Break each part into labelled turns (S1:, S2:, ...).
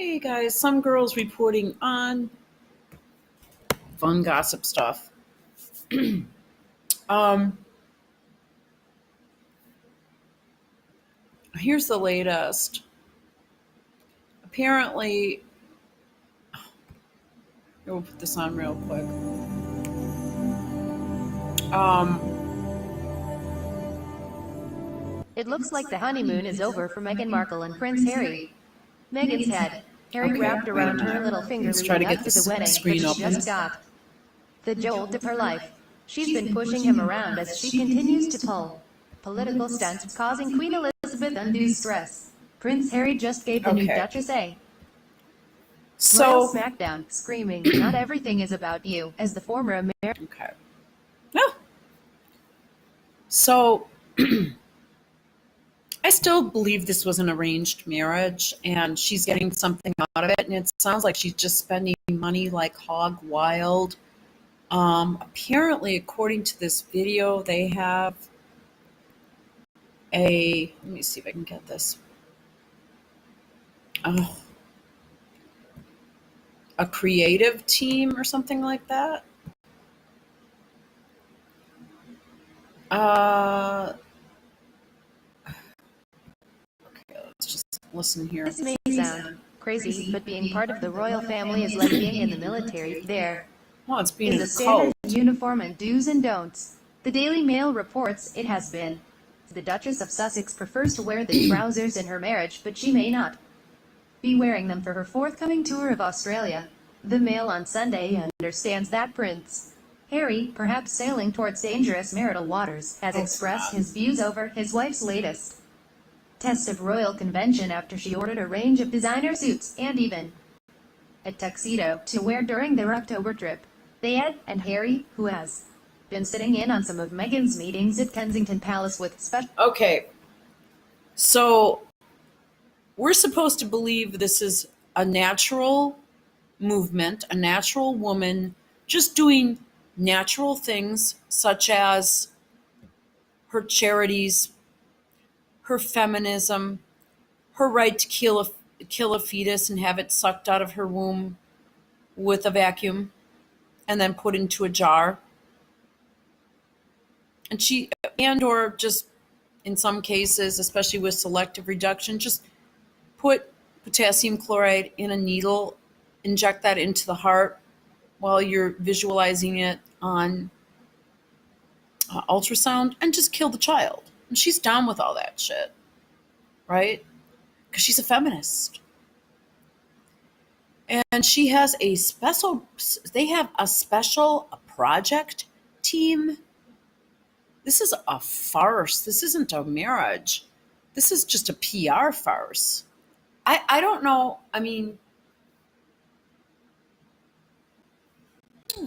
S1: Hey guys, some girls reporting on fun gossip stuff. Um, Here's the latest. Apparently, we'll put this on real quick. Um,
S2: It looks like the honeymoon is over for Meghan Markle and Prince Harry. Meghan's had Harry
S1: okay,
S2: wrapped
S1: wait a
S2: around her
S1: minute.
S2: little finger
S1: Let's try to
S2: leading
S1: get
S2: up to the
S1: this
S2: wedding, but
S1: screen
S2: she
S1: open.
S2: just got the jolt of her life. She's been pushing him around as she continues to pull political stunts, causing Queen Elizabeth undue stress. Prince Harry just gave the new
S1: Okay,
S2: Duchess a royal
S1: so
S2: smackdown, screaming, "Not everything is about you," as the former American.
S1: okay, no, so I still believe this was an arranged marriage, and she's getting something out of it, and it sounds like she's just spending money like hog wild. Apparently, according to this video, they have let me see if I can get this. Oh, a creative team or something like that. Uh, okay, let's just listen here.
S2: This may sound crazy, but being part of the royal family is like being in the military. There
S1: Well, it's being
S2: is
S1: in
S2: a
S1: a
S2: standard
S1: cult.
S2: uniform and do's and don'ts. The Daily Mail reports it has been. The Duchess of Sussex prefers to wear the trousers in her marriage, but she may not be wearing them for her forthcoming tour of Australia. The Mail on Sunday understands that Prince Harry, perhaps sailing towards dangerous marital waters, has
S1: Oh,
S2: expressed
S1: God.
S2: his views over his wife's latest test of royal convention after she ordered a range of designer suits and even a tuxedo to wear during their October trip. They add, and Harry, who has been sitting in on some of Meghan's meetings at Kensington Palace with special.
S1: Okay, so we're supposed to believe this is a natural movement, a natural woman just doing natural things such as her charities, her feminism, her right to kill a fetus and have it sucked out of her womb with a vacuum and then put into a jar. And or just in some cases, especially with selective reduction, just put potassium chloride in a needle, inject that into the heart while you're visualizing it on ultrasound, and just kill the child. And she's down with all that shit, right? Because she's a feminist. And she has they have a special project team. This is a farce. This isn't a marriage. This is just a PR farce. I don't know. I mean,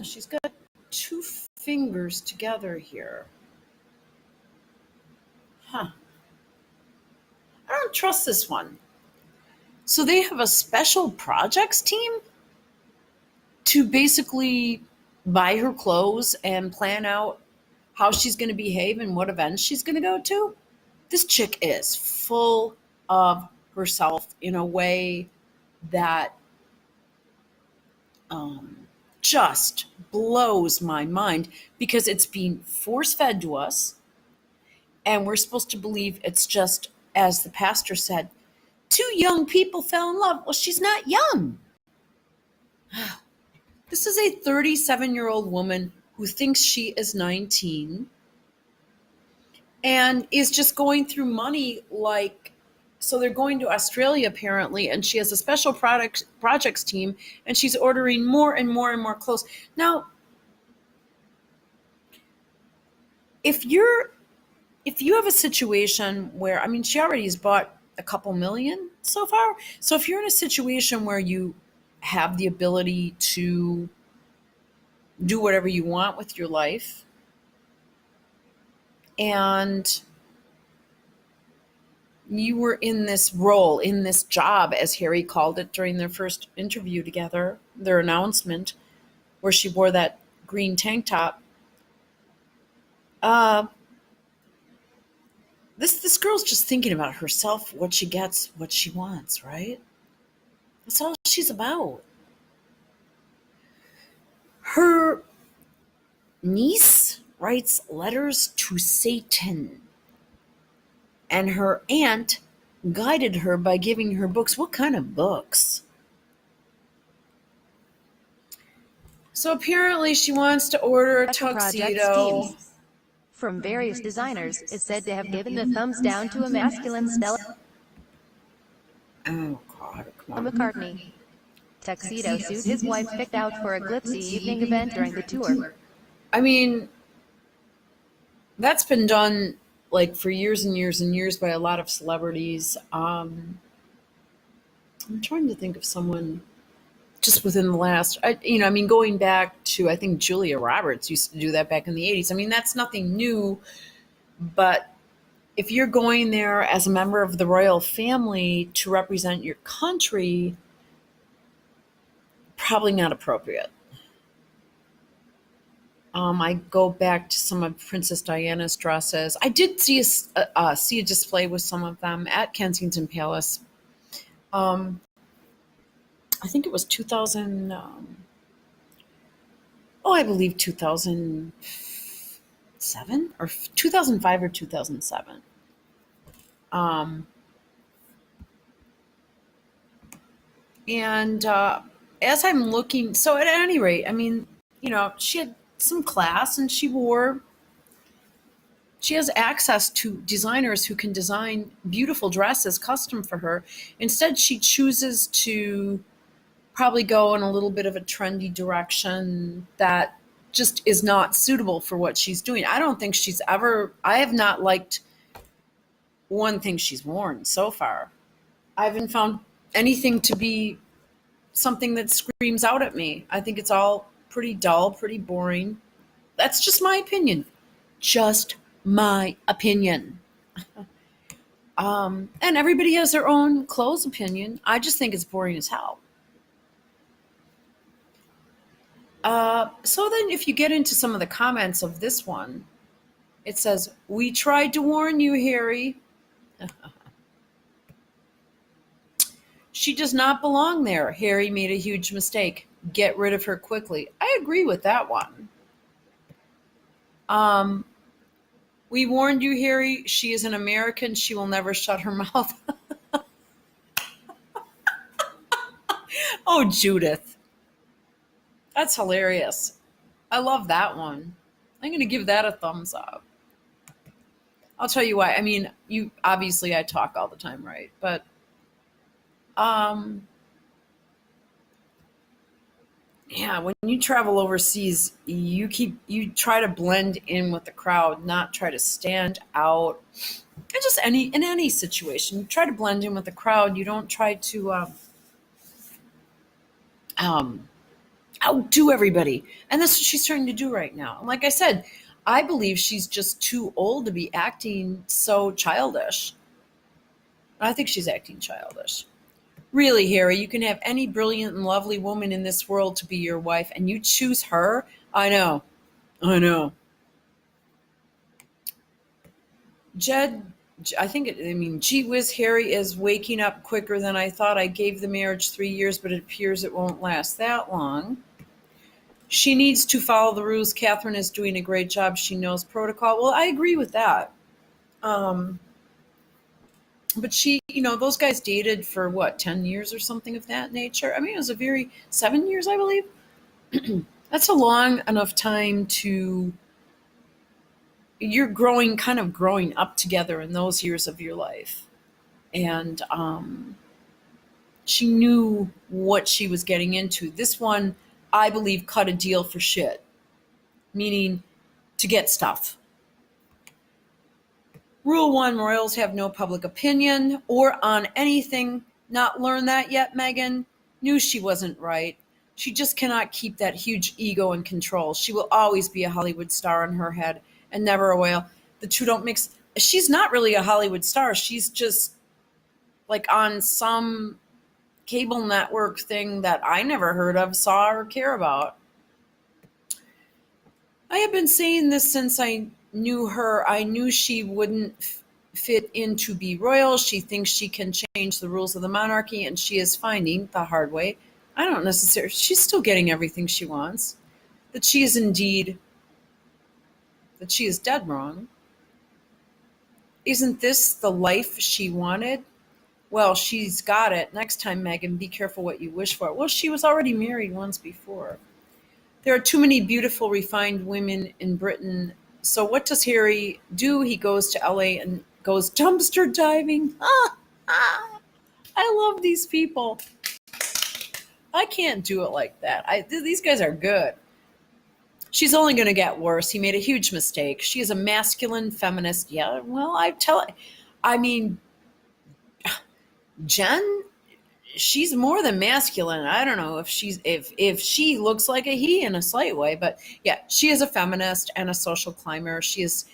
S1: she's got two fingers together here. Huh. I don't trust this one. So they have a special projects team to basically buy her clothes and plan out how she's going to behave and what events she's going to go to. This chick is full of herself in a way that um, just blows my mind because it's being force fed to us, and we're supposed to believe it's just, as the pastor said, two young people fell in love. Well, she's not young. This is a 37-year-old woman who thinks she is 19 and is just going through money like, so they're going to Australia apparently, and she has a special projects team, and she's ordering more and more and more clothes. Now, if you have a situation where, I mean, she already has bought a couple million so far. So if you're in a situation where you have the ability to do whatever you want with your life, and you were in this role, in this job, as Harry called it during their first interview together, their announcement, where she wore that green tank top. Uh, this girl's just thinking about herself, what she gets, what she wants, right? That's all she's about. Her niece writes letters to Satan, and her aunt guided her by giving her books. What kind of books? So apparently, she wants to order a
S2: Special project schemes
S1: tuxedo.
S2: from various designers is said to have given the thumbs down to a masculine style
S1: Oh, God, come
S2: for
S1: on.
S2: McCartney. Tuxedo suit his wife picked out for a glitzy evening event during the tour.
S1: I mean, that's been done like for years and years and years by a lot of celebrities. I'm trying to think of someone just within the last, I mean, going back to, I think Julia Roberts used to do that back in the 80s. I mean, that's nothing new, but if you're going there as a member of the royal family to represent your country, probably not appropriate. I go back to some of Princess Diana's dresses. I did see a display with some of them at Kensington Palace. Um, I think it was 2000. I believe 2007 or 2005 or 2007. Um, and as I'm looking, so at any rate, I mean, she had some class, and she has access to designers who can design beautiful dresses custom for her. Instead, she chooses to probably go in a little bit of a trendy direction that just is not suitable for what she's doing. I have not liked one thing she's worn so far. I haven't found anything to be something that screams out at me. I think it's all pretty dull, pretty boring. That's just my opinion. Just my opinion. And everybody has their own clothes opinion. I just think it's boring as hell. So then, if you get into some of the comments of this one, it says, "We tried to warn you, Harry. She does not belong there. Harry made a huge mistake. Get rid of her quickly." I agree with that one. Um, we warned you, Harry. She is an American. She will never shut her mouth. Oh, Judith. That's hilarious. I love that one. I'm going to give that a thumbs up. I'll tell you why. I mean, you obviously I talk all the time, right? But um yeah, when you travel overseas, you try to blend in with the crowd, not try to stand out. And just in any situation, you try to blend in with the crowd. You don't try to um outdo everybody. And that's what she's trying to do right now. And like I said, I believe she's just too old to be acting so childish. I think she's acting childish. Really, Harry, you can have any brilliant and lovely woman in this world to be your wife, and you choose her? I know. I know. Jed, gee whiz, Harry is waking up quicker than I thought. I gave the marriage 3 years, but it appears it won't last that long. She needs to follow the rules. Catherine is doing a great job. She knows protocol. Well, I agree with that. Um, but those guys dated for what, 10 years or something of that nature? I mean, it was 7 years, I believe. That's a long enough time you're growing up together in those years of your life. And she knew what she was getting into. This one, I believe, cut a deal for shit, meaning to get stuff. Rule 1, royals have no public opinion or on anything. Not learned that yet, Meghan? Knew she wasn't right. She just cannot keep that huge ego in control. She will always be a Hollywood star in her head and never a whale. The two don't mix. She's not really a Hollywood star. She's just like on some cable network thing that I never heard of, saw, or care about. I have been saying this since I knew her. I knew she wouldn't fit in to be royal. She thinks she can change the rules of the monarchy, and she is finding the hard way. I don't necessarily, she's still getting everything she wants. That she is indeed, that she is dead wrong. Isn't this the life she wanted? Well, she's got it. Next time, Meghan, be careful what you wish for. Well, she was already married once before. There are too many beautiful, refined women in Britain. So what does Harry do? He goes to LA and goes dumpster diving. I love these people. I can't do it like that. These guys are good. She's only going to get worse. He made a huge mistake. She is a masculine feminist. Yeah, well, I mean, Jen, she's more than masculine. I don't know if she looks like a he in a slight way, but yeah, she is a feminist and a social climber. She is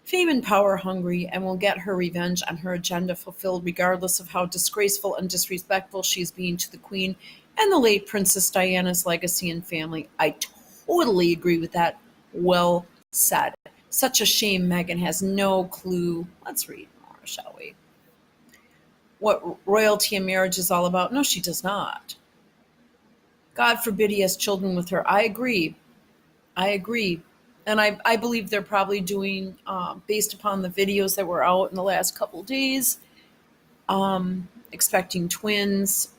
S1: fame and power hungry and will get her revenge on her agenda fulfilled regardless of how disgraceful and disrespectful she's being to the Queen and the late Princess Diana's legacy and family. I totally agree with that. Well said. Such a shame Meghan has no clue. Let's read more, shall we? What royalty and marriage is all about? No, she does not. God forbid he has children with her. I agree. And I believe they're probably doing, based upon the videos that were out in the last couple days, expecting twins,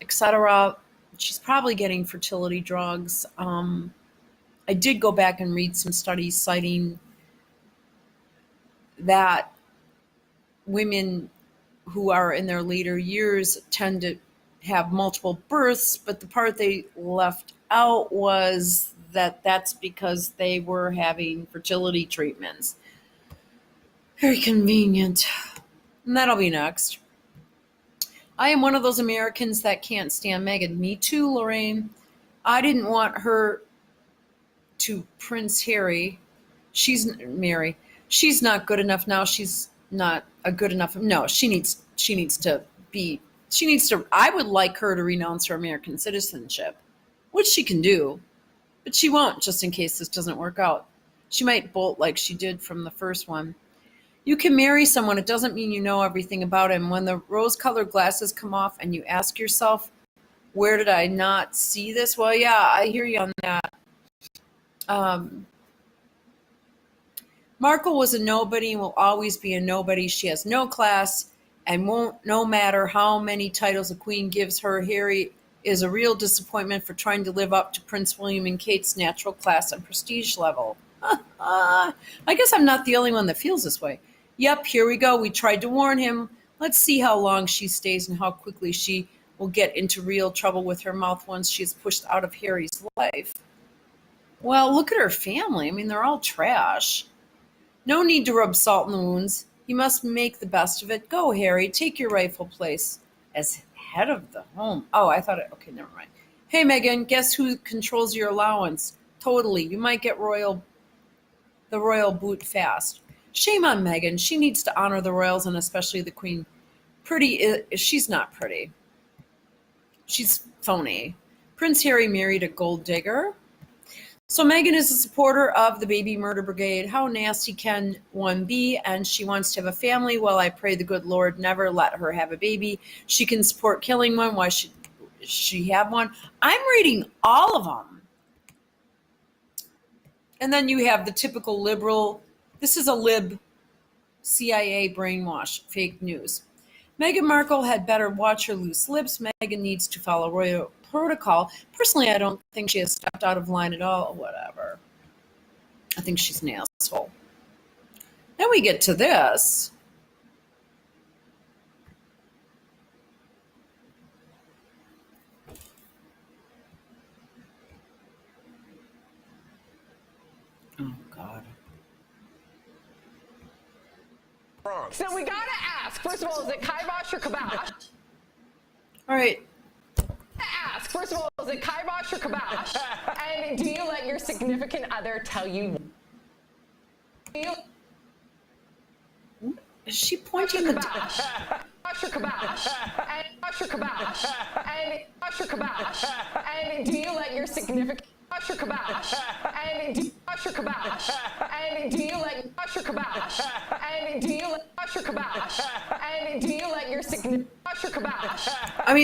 S1: etc. She's probably getting fertility drugs. I did go back and read some studies citing that women who are in their later years tend to have multiple births, but the part they left out was that's because they were having fertility treatments. Very convenient. And that'll be next. I am one of those Americans that can't stand Meghan. Me too, Lorraine. I didn't want her to Prince Harry. She's not good enough now. She's not a good enough. No, she needs to, I would like her to renounce her American citizenship, which she can do, but she won't, just in case this doesn't work out. She might bolt like she did from the first one. You can marry someone. It doesn't mean you know everything about him. When the rose-colored glasses come off and you ask yourself, where did I not see this? Well, yeah, I hear you on that. Markle was a nobody and will always be a nobody. She has no class and won't, no matter how many titles the Queen gives her. Harry is a real disappointment for trying to live up to Prince William and Kate's natural class and prestige level. I guess I'm not the only one that feels this way. Yep, here we go. We tried to warn him. Let's see how long she stays and how quickly she will get into real trouble with her mouth once she is pushed out of Harry's life. Well, look at her family. I mean, they're all trash. No need to rub salt in the wounds. You must make the best of it. Go, Harry. Take your rightful place as head of the home. Oh, I thought it. Okay, never mind. Hey, Meghan, guess who controls your allowance? Totally. You might get the royal boot fast. Shame on Meghan. She needs to honor the royals and especially the Queen. She's not pretty. She's phony. Prince Harry married a gold digger. So Meghan is a supporter of the baby murder brigade. How nasty can one be? And she wants to have a family. Well, I pray the good Lord never let her have a baby. She can support killing one. Why should she have one? I'm reading all of them. And then you have the typical liberal. This is a lib CIA brainwash, fake news. Meghan Markle had better watch her loose lips. Meghan needs to follow royal protocol. Personally, I don't think she has stepped out of line at all. Whatever. I think she's an asshole. Then we get to this. Oh, God.
S3: So we gotta ask, first of all, is it kibosh or kabosh?
S1: All right.
S3: Ask, first of all, is it kibosh or kabosh? And do you let your significant other tell you?
S1: Is she pointing the...
S3: Kabosh or kabosh? And kabosh or kabosh? And kabosh or kabosh? And do you let your significant... Kabosh or kabosh? And do you kabosh or kabosh? And do you let kabosh or kabosh? And do you your kabash? And do you let your significant your kabash?
S1: I mean,